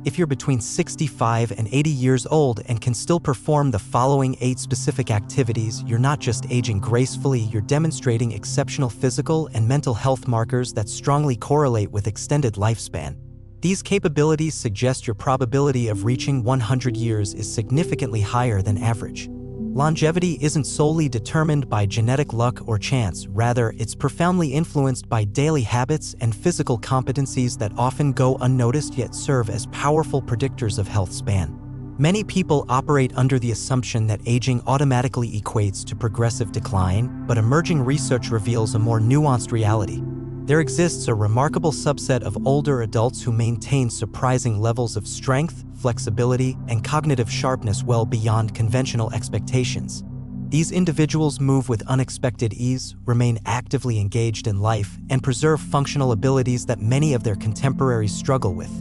If you're between 65 and 80 years old and can still perform the following 8 specific activities, you're not just aging gracefully, you're demonstrating exceptional physical and mental health markers that strongly correlate with extended lifespan. These capabilities suggest your probability of reaching 100 years is significantly higher than average. Longevity isn't solely determined by genetic luck or chance, rather, it's profoundly influenced by daily habits and physical competencies that often go unnoticed yet serve as powerful predictors of health span. Many people operate under the assumption that aging automatically equates to progressive decline, but emerging research reveals a more nuanced reality. There exists a remarkable subset of older adults who maintain surprising levels of strength, flexibility, and cognitive sharpness well beyond conventional expectations. These individuals move with unexpected ease, remain actively engaged in life, and preserve functional abilities that many of their contemporaries struggle with.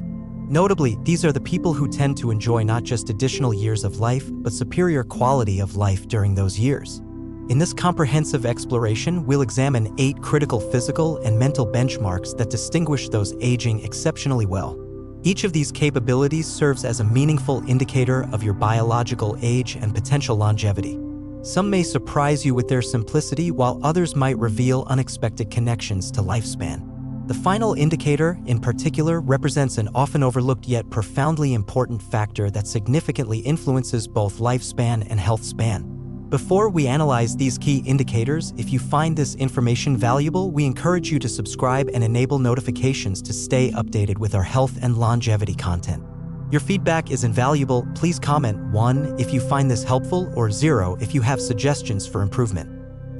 Notably, these are the people who tend to enjoy not just additional years of life, but superior quality of life during those years. In this comprehensive exploration, we'll examine 8 critical physical and mental benchmarks that distinguish those aging exceptionally well. Each of these capabilities serves as a meaningful indicator of your biological age and potential longevity. Some may surprise you with their simplicity, while others might reveal unexpected connections to lifespan. The final indicator, in particular, represents an often overlooked yet profoundly important factor that significantly influences both lifespan and health span. Before we analyze these key indicators, if you find this information valuable, we encourage you to subscribe and enable notifications to stay updated with our health and longevity content. Your feedback is invaluable. Please comment 1 if you find this helpful, or 0 if you have suggestions for improvement.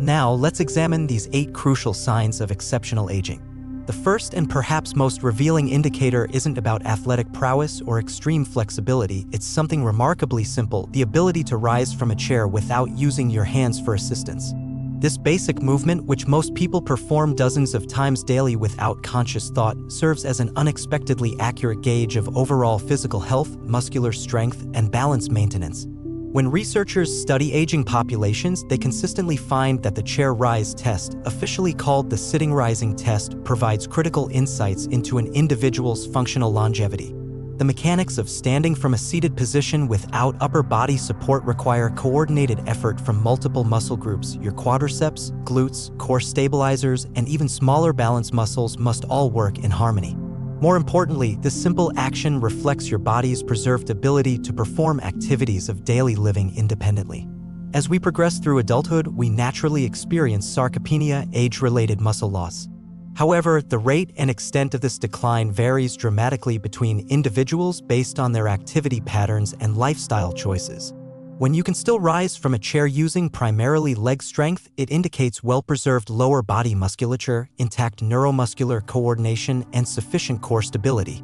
Now, let's examine these 8 crucial signs of exceptional aging. The first and perhaps most revealing indicator isn't about athletic prowess or extreme flexibility, it's something remarkably simple: the ability to rise from a chair without using your hands for assistance. This basic movement, which most people perform dozens of times daily without conscious thought, serves as an unexpectedly accurate gauge of overall physical health, muscular strength, and balance maintenance. When researchers study aging populations, they consistently find that the chair rise test, officially called the sitting rising test, provides critical insights into an individual's functional longevity. The mechanics of standing from a seated position without upper body support require coordinated effort from multiple muscle groups. Your quadriceps, glutes, core stabilizers, and even smaller balance muscles must all work in harmony. More importantly, this simple action reflects your body's preserved ability to perform activities of daily living independently. As we progress through adulthood, we naturally experience sarcopenia, age-related muscle loss. However, the rate and extent of this decline varies dramatically between individuals based on their activity patterns and lifestyle choices. When you can still rise from a chair using primarily leg strength, it indicates well-preserved lower body musculature, intact neuromuscular coordination, and sufficient core stability,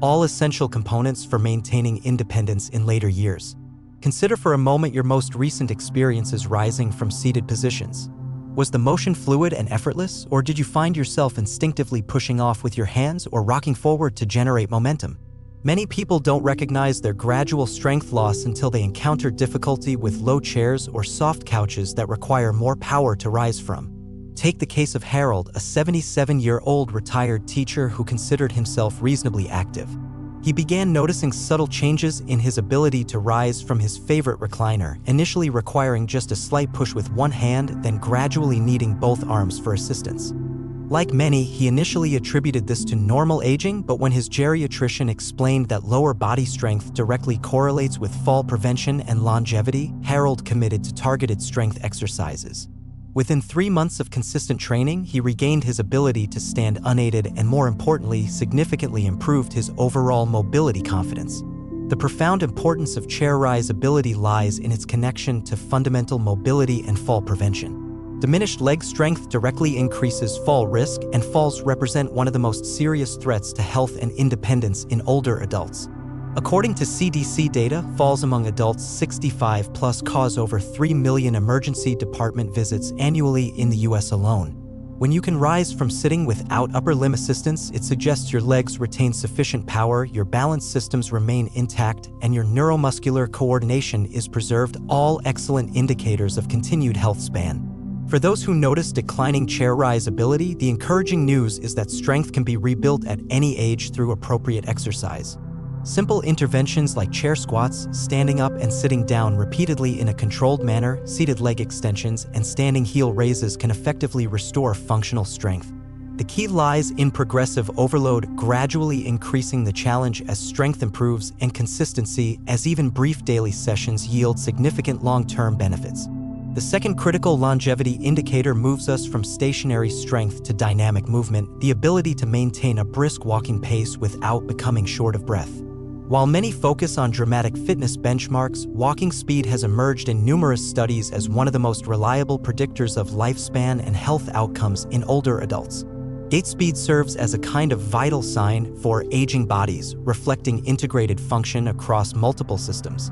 all essential components for maintaining independence in later years. Consider for a moment your most recent experiences rising from seated positions. Was the motion fluid and effortless, or did you find yourself instinctively pushing off with your hands or rocking forward to generate momentum? Many people don't recognize their gradual strength loss until they encounter difficulty with low chairs or soft couches that require more power to rise from. Take the case of Harold, a 77-year-old retired teacher who considered himself reasonably active. He began noticing subtle changes in his ability to rise from his favorite recliner, initially requiring just a slight push with one hand, then gradually needing both arms for assistance. Like many, he initially attributed this to normal aging, but when his geriatrician explained that lower body strength directly correlates with fall prevention and longevity, Harold committed to targeted strength exercises. Within 3 months of consistent training, he regained his ability to stand unaided and, more importantly, significantly improved his overall mobility confidence. The profound importance of chair rise ability lies in its connection to fundamental mobility and fall prevention. Diminished leg strength directly increases fall risk, and falls represent one of the most serious threats to health and independence in older adults. According to CDC data, falls among adults 65 plus cause over 3 million emergency department visits annually in the US alone. When you can rise from sitting without upper limb assistance, it suggests your legs retain sufficient power, your balance systems remain intact, and your neuromuscular coordination is preserved, all excellent indicators of continued health span. For those who notice declining chair rise ability, the encouraging news is that strength can be rebuilt at any age through appropriate exercise. Simple interventions like chair squats, standing up and sitting down repeatedly in a controlled manner, seated leg extensions, and standing heel raises can effectively restore functional strength. The key lies in progressive overload, gradually increasing the challenge as strength improves and consistency, as even brief daily sessions yield significant long-term benefits. The second critical longevity indicator moves us from stationary strength to dynamic movement, the ability to maintain a brisk walking pace without becoming short of breath. While many focus on dramatic fitness benchmarks, walking speed has emerged in numerous studies as one of the most reliable predictors of lifespan and health outcomes in older adults. Gait speed serves as a kind of vital sign for aging bodies, reflecting integrated function across multiple systems.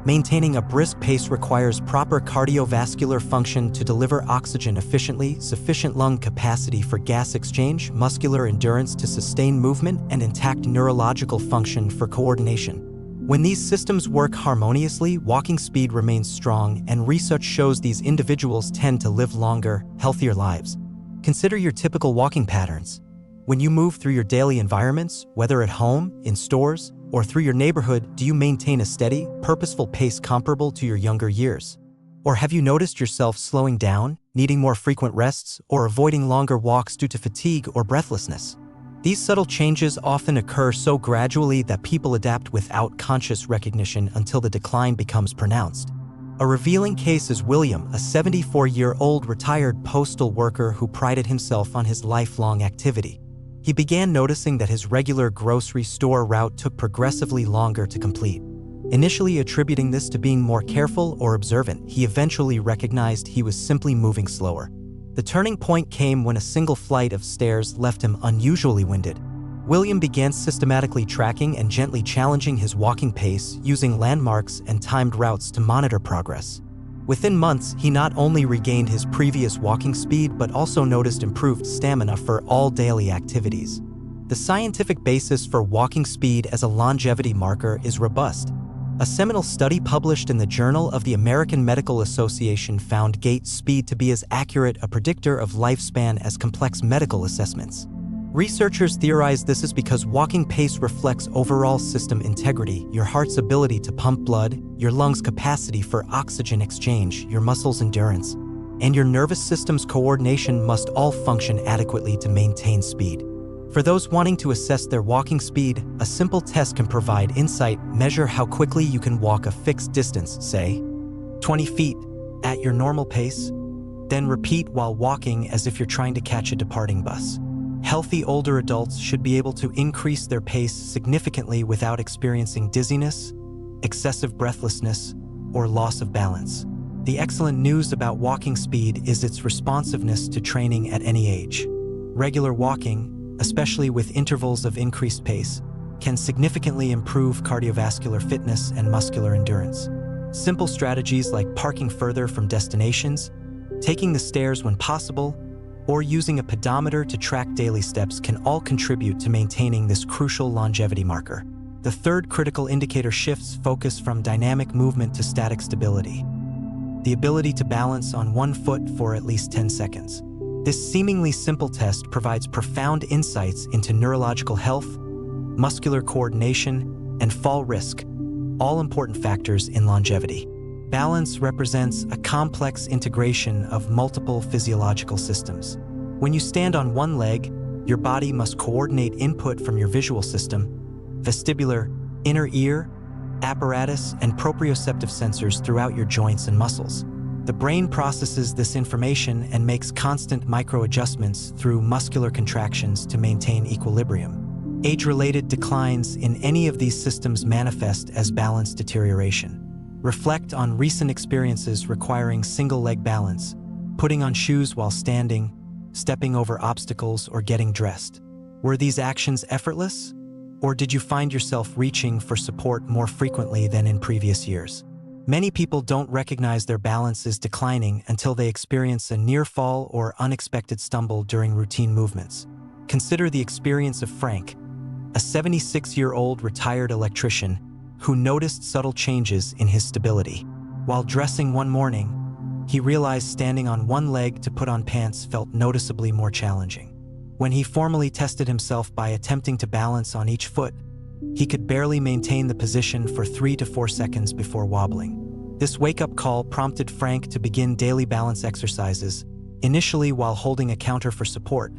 Maintaining a brisk pace requires proper cardiovascular function to deliver oxygen efficiently, sufficient lung capacity for gas exchange, muscular endurance to sustain movement, and intact neurological function for coordination. When these systems work harmoniously, walking speed remains strong, and research shows these individuals tend to live longer, healthier lives. Consider your typical walking patterns. When you move through your daily environments, whether at home, in stores, or through your neighborhood, do you maintain a steady, purposeful pace comparable to your younger years? Or have you noticed yourself slowing down, needing more frequent rests, or avoiding longer walks due to fatigue or breathlessness? These subtle changes often occur so gradually that people adapt without conscious recognition until the decline becomes pronounced. A revealing case is William, a 74-year-old retired postal worker who prided himself on his lifelong activity. He began noticing that his regular grocery store route took progressively longer to complete. Initially attributing this to being more careful or observant, he eventually recognized he was simply moving slower. The turning point came when a single flight of stairs left him unusually winded. William began systematically tracking and gently challenging his walking pace, using landmarks and timed routes to monitor progress. Within months, he not only regained his previous walking speed but also noticed improved stamina for all daily activities. The scientific basis for walking speed as a longevity marker is robust. A seminal study published in the Journal of the American Medical Association found gait speed to be as accurate a predictor of lifespan as complex medical assessments. Researchers theorize this is because walking pace reflects overall system integrity, your heart's ability to pump blood, your lungs' capacity for oxygen exchange, your muscles' endurance, and your nervous system's coordination must all function adequately to maintain speed. For those wanting to assess their walking speed, a simple test can provide insight. Measure how quickly you can walk a fixed distance, say 20 feet, at your normal pace. Then repeat while walking as if you're trying to catch a departing bus. Healthy older adults should be able to increase their pace significantly without experiencing dizziness, excessive breathlessness, or loss of balance. The excellent news about walking speed is its responsiveness to training at any age. Regular walking, especially with intervals of increased pace, can significantly improve cardiovascular fitness and muscular endurance. Simple strategies like parking further from destinations, taking the stairs when possible, or using a pedometer to track daily steps can all contribute to maintaining this crucial longevity marker. The third critical indicator shifts focus from dynamic movement to static stability. The ability to balance on one foot for at least 10 seconds. This seemingly simple test provides profound insights into neurological health, muscular coordination, and fall risk, all important factors in longevity. Balance represents a complex integration of multiple physiological systems. When you stand on one leg, your body must coordinate input from your visual system, vestibular, inner ear, apparatus, and proprioceptive sensors throughout your joints and muscles. The brain processes this information and makes constant micro-adjustments through muscular contractions to maintain equilibrium. Age-related declines in any of these systems manifest as balance deterioration. Reflect on recent experiences requiring single-leg balance, putting on shoes while standing, stepping over obstacles, or getting dressed. Were these actions effortless? Or did you find yourself reaching for support more frequently than in previous years? Many people don't recognize their balance is declining until they experience a near fall or unexpected stumble during routine movements. Consider the experience of Frank, a 76-year-old retired electrician who noticed subtle changes in his stability. While dressing one morning, he realized standing on one leg to put on pants felt noticeably more challenging. When he formally tested himself by attempting to balance on each foot, He could barely maintain the position for 3 to 4 seconds before wobbling. This wake-up call prompted Frank to begin daily balance exercises, initially while holding a counter for support,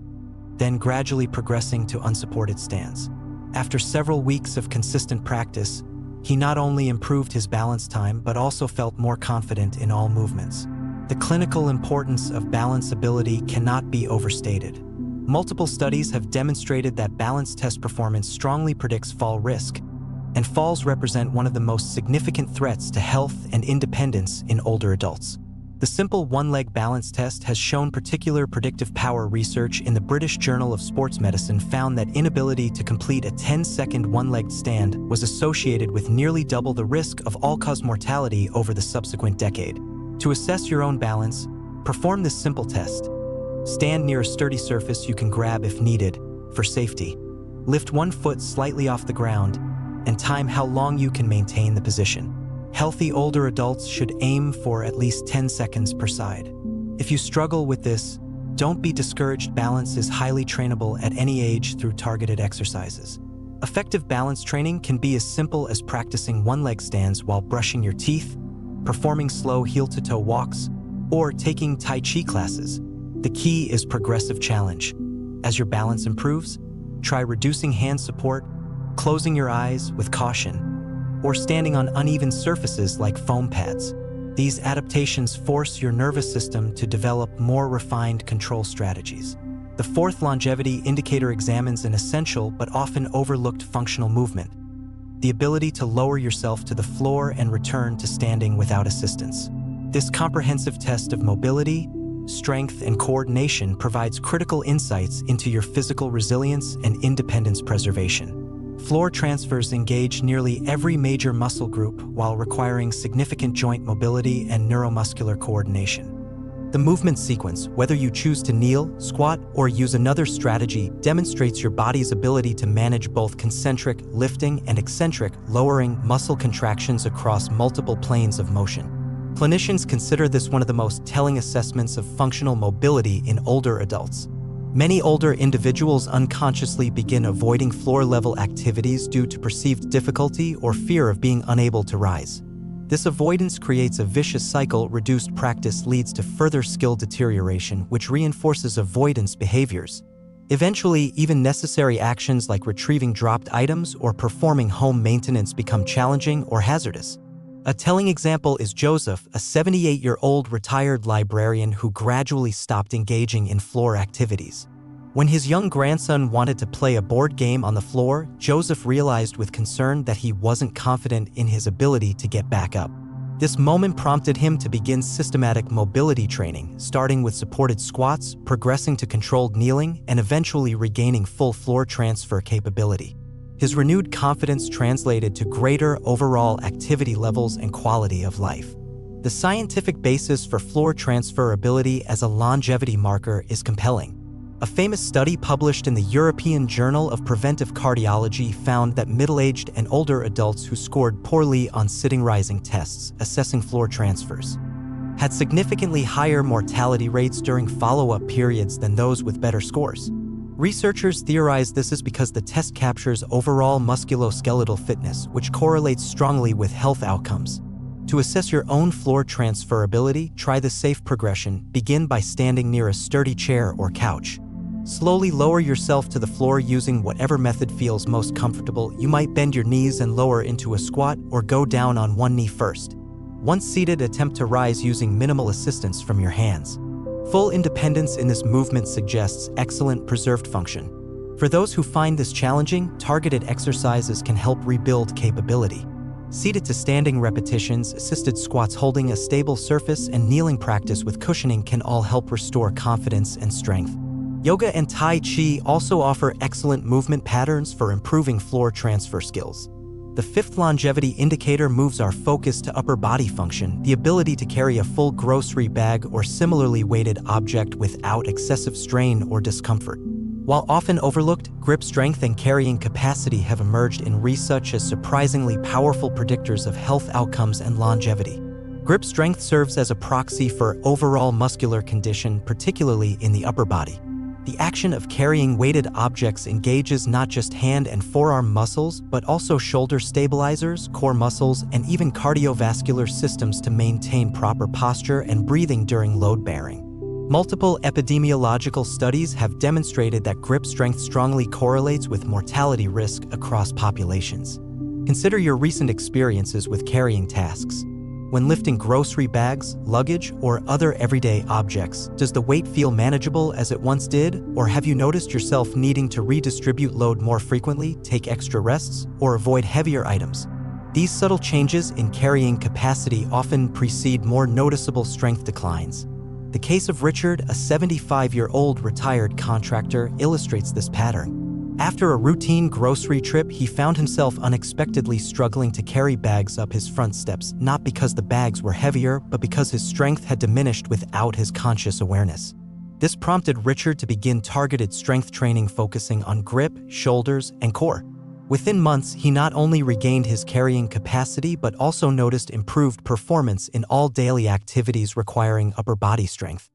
then gradually progressing to unsupported stands. After several weeks of consistent practice, he not only improved his balance time but also felt more confident in all movements. The clinical importance of balance ability cannot be overstated. Multiple studies have demonstrated that balance test performance strongly predicts fall risk, and falls represent one of the most significant threats to health and independence in older adults. The simple one-leg balance test has shown particular predictive power. Research in the British Journal of Sports Medicine found that inability to complete a 10-second one-legged stand was associated with nearly double the risk of all-cause mortality over the subsequent decade. To assess your own balance, perform this simple test. Stand near a sturdy surface you can grab if needed, for safety. Lift one foot slightly off the ground, and time how long you can maintain the position. Healthy older adults should aim for at least 10 seconds per side. If you struggle with this, don't be discouraged. Balance is highly trainable at any age through targeted exercises. Effective balance training can be as simple as practicing one-leg stands while brushing your teeth, performing slow heel-to-toe walks, or taking Tai Chi classes. The key is progressive challenge. As your balance improves, try reducing hand support, closing your eyes with caution, or standing on uneven surfaces like foam pads. These adaptations force your nervous system to develop more refined control strategies. The fourth longevity indicator examines an essential but often overlooked functional movement: the ability to lower yourself to the floor and return to standing without assistance. This comprehensive test of mobility, strength, and coordination provides critical insights into your physical resilience and independence preservation. Floor transfers engage nearly every major muscle group while requiring significant joint mobility and neuromuscular coordination. The movement sequence, whether you choose to kneel, squat, or use another strategy, demonstrates your body's ability to manage both concentric lifting and eccentric lowering muscle contractions across multiple planes of motion. Clinicians consider this one of the most telling assessments of functional mobility in older adults. Many older individuals unconsciously begin avoiding floor-level activities due to perceived difficulty or fear of being unable to rise. This avoidance creates a vicious cycle. Reduced practice leads to further skill deterioration, which reinforces avoidance behaviors. Eventually, even necessary actions like retrieving dropped items or performing home maintenance become challenging or hazardous. A telling example is Joseph, a 78-year-old retired librarian who gradually stopped engaging in floor activities. When his young grandson wanted to play a board game on the floor, Joseph realized with concern that he wasn't confident in his ability to get back up. This moment prompted him to begin systematic mobility training, starting with supported squats, progressing to controlled kneeling, and eventually regaining full floor transfer capability. His renewed confidence translated to greater overall activity levels and quality of life. The scientific basis for floor transferability as a longevity marker is compelling. A famous study published in the European Journal of Preventive Cardiology found that middle-aged and older adults who scored poorly on sitting-rising tests assessing floor transfers had significantly higher mortality rates during follow-up periods than those with better scores. Researchers theorize this is because the test captures overall musculoskeletal fitness, which correlates strongly with health outcomes. To assess your own floor transferability, try the safe progression. Begin by standing near a sturdy chair or couch. Slowly lower yourself to the floor using whatever method feels most comfortable. You might bend your knees and lower into a squat or go down on one knee first. Once seated, attempt to rise using minimal assistance from your hands. Full independence in this movement suggests excellent preserved function. For those who find this challenging, targeted exercises can help rebuild capability. Seated to standing repetitions, assisted squats holding a stable surface, and kneeling practice with cushioning can all help restore confidence and strength. Yoga and Tai Chi also offer excellent movement patterns for improving floor transfer skills. The fifth longevity indicator moves our focus to upper body function, the ability to carry a full grocery bag or similarly weighted object without excessive strain or discomfort. While often overlooked, grip strength and carrying capacity have emerged in research as surprisingly powerful predictors of health outcomes and longevity. Grip strength serves as a proxy for overall muscular condition, particularly in the upper body. The action of carrying weighted objects engages not just hand and forearm muscles, but also shoulder stabilizers, core muscles, and even cardiovascular systems to maintain proper posture and breathing during load bearing. Multiple epidemiological studies have demonstrated that grip strength strongly correlates with mortality risk across populations. Consider your recent experiences with carrying tasks. When lifting grocery bags, luggage, or other everyday objects, does the weight feel manageable as it once did, or have you noticed yourself needing to redistribute load more frequently, take extra rests, or avoid heavier items? These subtle changes in carrying capacity often precede more noticeable strength declines. The case of Richard, a 75-year-old retired contractor, illustrates this pattern. After a routine grocery trip, he found himself unexpectedly struggling to carry bags up his front steps, not because the bags were heavier, but because his strength had diminished without his conscious awareness. This prompted Richard to begin targeted strength training focusing on grip, shoulders, and core. Within months, he not only regained his carrying capacity, but also noticed improved performance in all daily activities requiring upper body strength.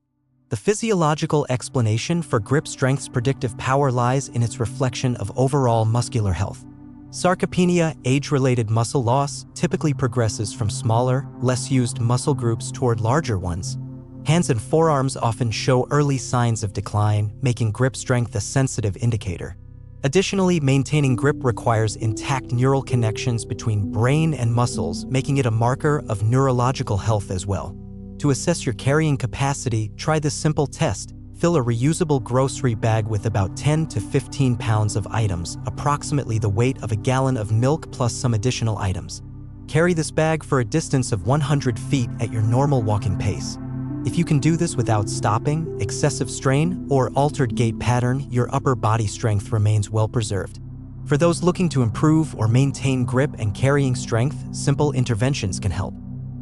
The physiological explanation for grip strength's predictive power lies in its reflection of overall muscular health. Sarcopenia, age-related muscle loss, typically progresses from smaller, less used muscle groups toward larger ones. Hands and forearms often show early signs of decline, making grip strength a sensitive indicator. Additionally, maintaining grip requires intact neural connections between brain and muscles, making it a marker of neurological health as well. To assess your carrying capacity, try this simple test. Fill a reusable grocery bag with about 10 to 15 pounds of items, approximately the weight of a gallon of milk plus some additional items. Carry this bag for a distance of 100 feet at your normal walking pace. If you can do this without stopping, excessive strain, or altered gait pattern, your upper body strength remains well preserved. For those looking to improve or maintain grip and carrying strength, simple interventions can help.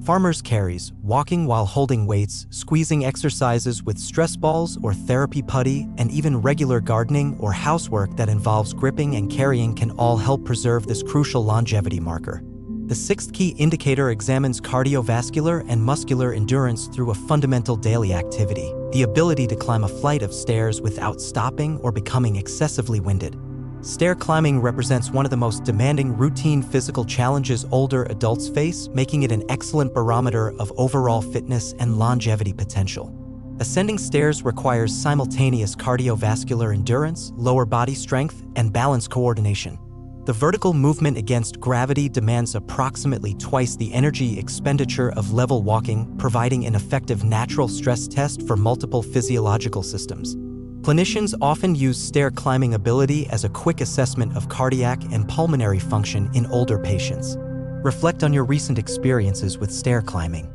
Farmers' carries, walking while holding weights, squeezing exercises with stress balls or therapy putty, and even regular gardening or housework that involves gripping and carrying can all help preserve this crucial longevity marker. The sixth key indicator examines cardiovascular and muscular endurance through a fundamental daily activity, the ability to climb a flight of stairs without stopping or becoming excessively winded. Stair climbing represents one of the most demanding routine physical challenges older adults face, making it an excellent barometer of overall fitness and longevity potential. Ascending stairs requires simultaneous cardiovascular endurance, lower body strength, and balance coordination. The vertical movement against gravity demands approximately twice the energy expenditure of level walking, providing an effective natural stress test for multiple physiological systems. Clinicians often use stair climbing ability as a quick assessment of cardiac and pulmonary function in older patients. Reflect on your recent experiences with stair climbing.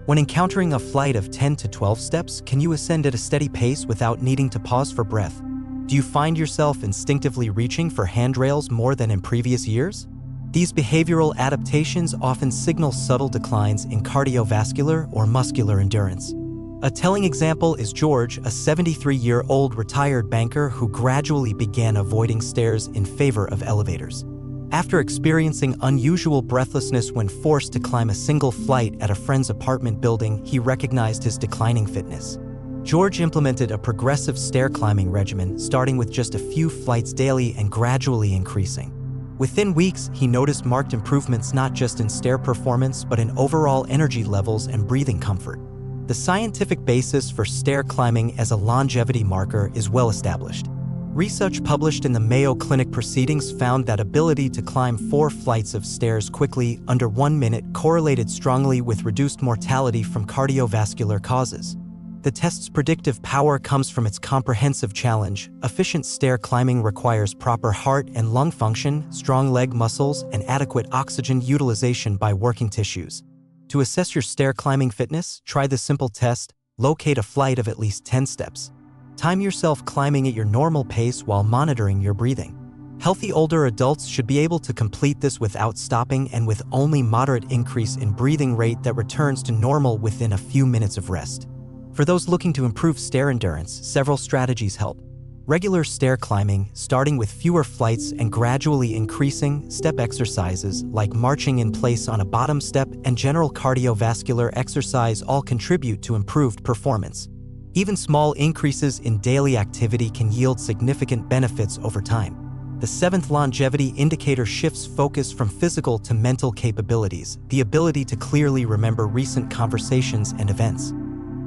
When encountering a flight of 10 to 12 steps, can you ascend at a steady pace without needing to pause for breath? Do you find yourself instinctively reaching for handrails more than in previous years? These behavioral adaptations often signal subtle declines in cardiovascular or muscular endurance. A telling example is George, a 73-year-old retired banker who gradually began avoiding stairs in favor of elevators. After experiencing unusual breathlessness when forced to climb a single flight at a friend's apartment building, he recognized his declining fitness. George implemented a progressive stair climbing regimen, starting with just a few flights daily and gradually increasing. Within weeks, he noticed marked improvements not just in stair performance, but in overall energy levels and breathing comfort. The scientific basis for stair climbing as a longevity marker is well established. Research published in the Mayo Clinic Proceedings found that ability to climb 4 flights of stairs quickly under 1 minute correlated strongly with reduced mortality from cardiovascular causes. The test's predictive power comes from its comprehensive challenge. Efficient stair climbing requires proper heart and lung function, strong leg muscles, and adequate oxygen utilization by working tissues. To assess your stair climbing fitness, try the simple test: locate a flight of at least 10 steps. Time yourself climbing at your normal pace while monitoring your breathing. Healthy older adults should be able to complete this without stopping and with only moderate increase in breathing rate that returns to normal within a few minutes of rest. For those looking to improve stair endurance, several strategies help. Regular stair climbing, starting with fewer flights and gradually increasing step exercises like marching in place on a bottom step and general cardiovascular exercise all contribute to improved performance. Even small increases in daily activity can yield significant benefits over time. The seventh longevity indicator shifts focus from physical to mental capabilities, the ability to clearly remember recent conversations and events.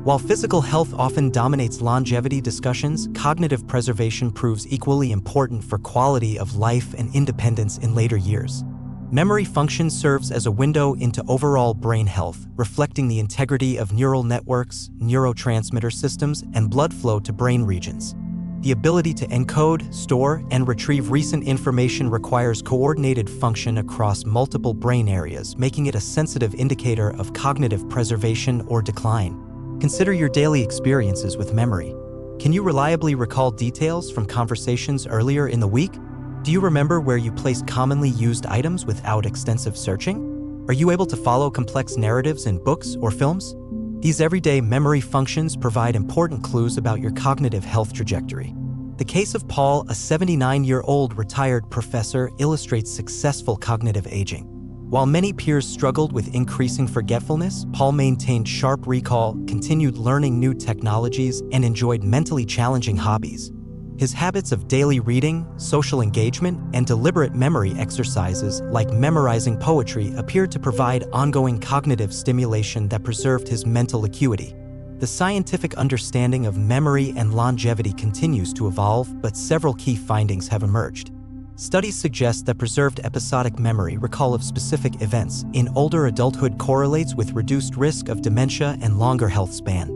While physical health often dominates longevity discussions, cognitive preservation proves equally important for quality of life and independence in later years. Memory function serves as a window into overall brain health, reflecting the integrity of neural networks, neurotransmitter systems, and blood flow to brain regions. The ability to encode, store, and retrieve recent information requires coordinated function across multiple brain areas, making it a sensitive indicator of cognitive preservation or decline. Consider your daily experiences with memory. Can you reliably recall details from conversations earlier in the week? Do you remember where you placed commonly used items without extensive searching? Are you able to follow complex narratives in books or films? These everyday memory functions provide important clues about your cognitive health trajectory. The case of Paul, a 79-year-old retired professor, illustrates successful cognitive aging. While many peers struggled with increasing forgetfulness, Paul maintained sharp recall, continued learning new technologies, and enjoyed mentally challenging hobbies. His habits of daily reading, social engagement, and deliberate memory exercises like memorizing poetry appeared to provide ongoing cognitive stimulation that preserved his mental acuity. The scientific understanding of memory and longevity continues to evolve, but several key findings have emerged. Studies suggest that preserved episodic memory recall of specific events in older adulthood correlates with reduced risk of dementia and longer health span.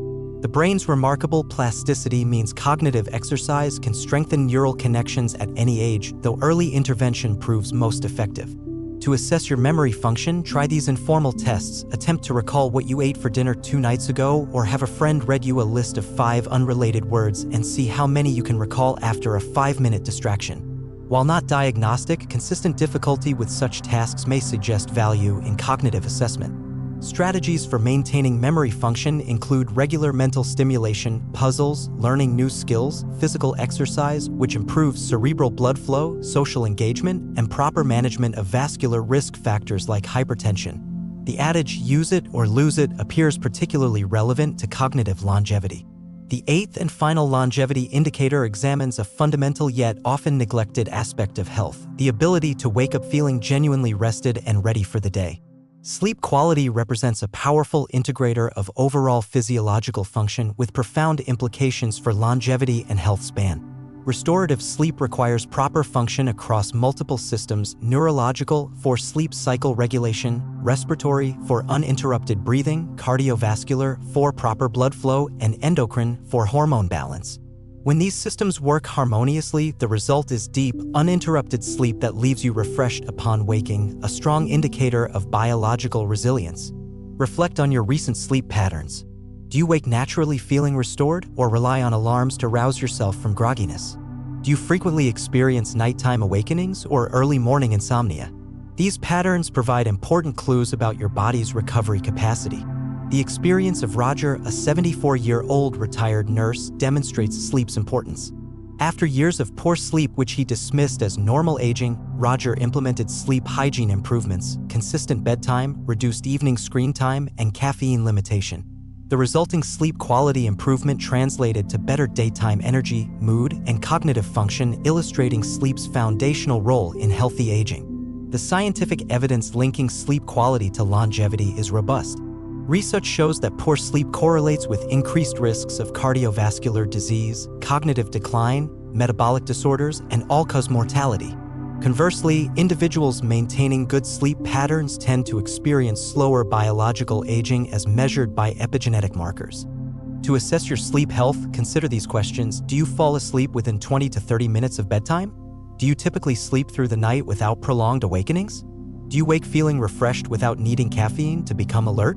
The brain's remarkable plasticity means cognitive exercise can strengthen neural connections at any age, though early intervention proves most effective. To assess your memory function, try these informal tests. Attempt to recall what you ate for dinner 2 nights ago, or have a friend read you a list of 5 unrelated words and see how many you can recall after a 5-minute distraction. While not diagnostic, consistent difficulty with such tasks may suggest value in cognitive assessment. Strategies for maintaining memory function include regular mental stimulation, puzzles, learning new skills, physical exercise, which improves cerebral blood flow, social engagement, and proper management of vascular risk factors like hypertension. The adage, "use it or lose it," appears particularly relevant to cognitive longevity. The eighth and final longevity indicator examines a fundamental yet often neglected aspect of health, the ability to wake up feeling genuinely rested and ready for the day. Sleep quality represents a powerful integrator of overall physiological function with profound implications for longevity and health span. Restorative sleep requires proper function across multiple systems: neurological, for sleep cycle regulation; respiratory, for uninterrupted breathing; cardiovascular, for proper blood flow; and endocrine, for hormone balance. When these systems work harmoniously, the result is deep, uninterrupted sleep that leaves you refreshed upon waking, a strong indicator of biological resilience. Reflect on your recent sleep patterns. Do you wake naturally feeling restored, or rely on alarms to rouse yourself from grogginess? Do you frequently experience nighttime awakenings or early morning insomnia? These patterns provide important clues about your body's recovery capacity. The experience of Roger, a 74-year-old retired nurse, demonstrates sleep's importance. After years of poor sleep which he dismissed as normal aging, Roger implemented sleep hygiene improvements, consistent bedtime, reduced evening screen time, and caffeine limitation. The resulting sleep quality improvement translated to better daytime energy, mood, and cognitive function, illustrating sleep's foundational role in healthy aging. The scientific evidence linking sleep quality to longevity is robust. Research shows that poor sleep correlates with increased risks of cardiovascular disease, cognitive decline, metabolic disorders, and all-cause mortality. Conversely, individuals maintaining good sleep patterns tend to experience slower biological aging as measured by epigenetic markers. To assess your sleep health, consider these questions. Do you fall asleep within 20 to 30 minutes of bedtime? Do you typically sleep through the night without prolonged awakenings? Do you wake feeling refreshed without needing caffeine to become alert?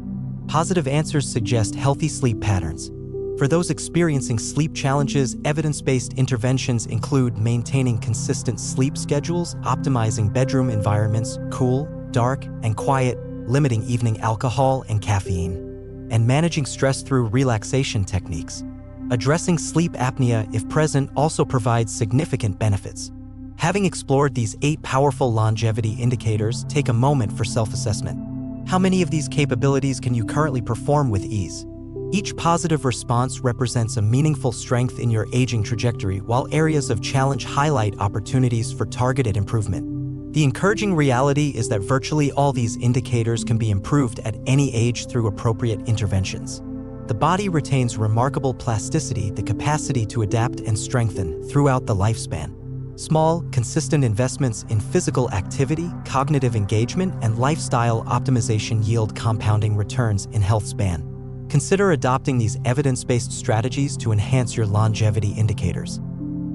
Positive answers suggest healthy sleep patterns. For those experiencing sleep challenges, evidence-based interventions include maintaining consistent sleep schedules, optimizing bedroom environments, cool, dark, and quiet, limiting evening alcohol and caffeine, and managing stress through relaxation techniques. Addressing sleep apnea, if present, also provides significant benefits. Having explored these 8 powerful longevity indicators, take a moment for self-assessment. How many of these capabilities can you currently perform with ease? Each positive response represents a meaningful strength in your aging trajectory, while areas of challenge highlight opportunities for targeted improvement. The encouraging reality is that virtually all these indicators can be improved at any age through appropriate interventions. The body retains remarkable plasticity, the capacity to adapt and strengthen throughout the lifespan. Small, consistent investments in physical activity, cognitive engagement, and lifestyle optimization yield compounding returns in health span. Consider adopting these evidence-based strategies to enhance your longevity indicators.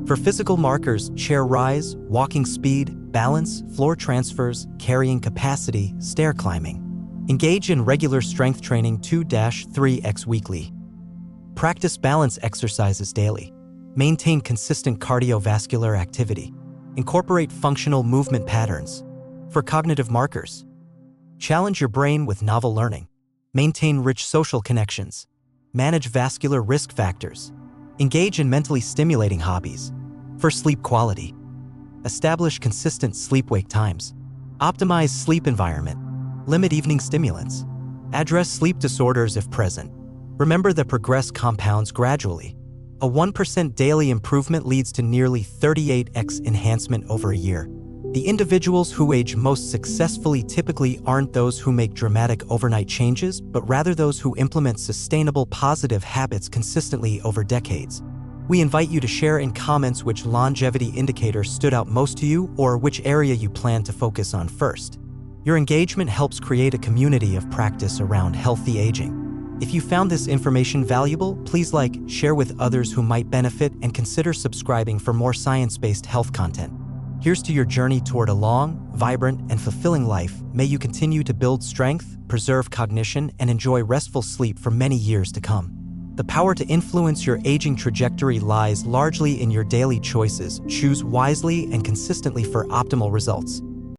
For physical markers, chair rise, walking speed, balance, floor transfers, carrying capacity, stair climbing. Engage in regular strength training 2-3x weekly. Practice balance exercises daily. Maintain consistent cardiovascular activity. Incorporate functional movement patterns. For cognitive markers, challenge your brain with novel learning. Maintain rich social connections. Manage vascular risk factors. Engage in mentally stimulating hobbies. For sleep quality, establish consistent sleep-wake times. Optimize sleep environment. Limit evening stimulants. Address sleep disorders if present. Remember that progress compounds gradually. A 1% daily improvement leads to nearly 38x enhancement over a year. The individuals who age most successfully typically aren't those who make dramatic overnight changes, but rather those who implement sustainable positive habits consistently over decades. We invite you to share in comments which longevity indicator stood out most to you or which area you plan to focus on first. Your engagement helps create a community of practice around healthy aging. If you found this information valuable, please like, share with others who might benefit, and consider subscribing for more science-based health content. Here's to your journey toward a long, vibrant, and fulfilling life. May you continue to build strength, preserve cognition, and enjoy restful sleep for many years to come. The power to influence your aging trajectory lies largely in your daily choices. Choose wisely and consistently for optimal results.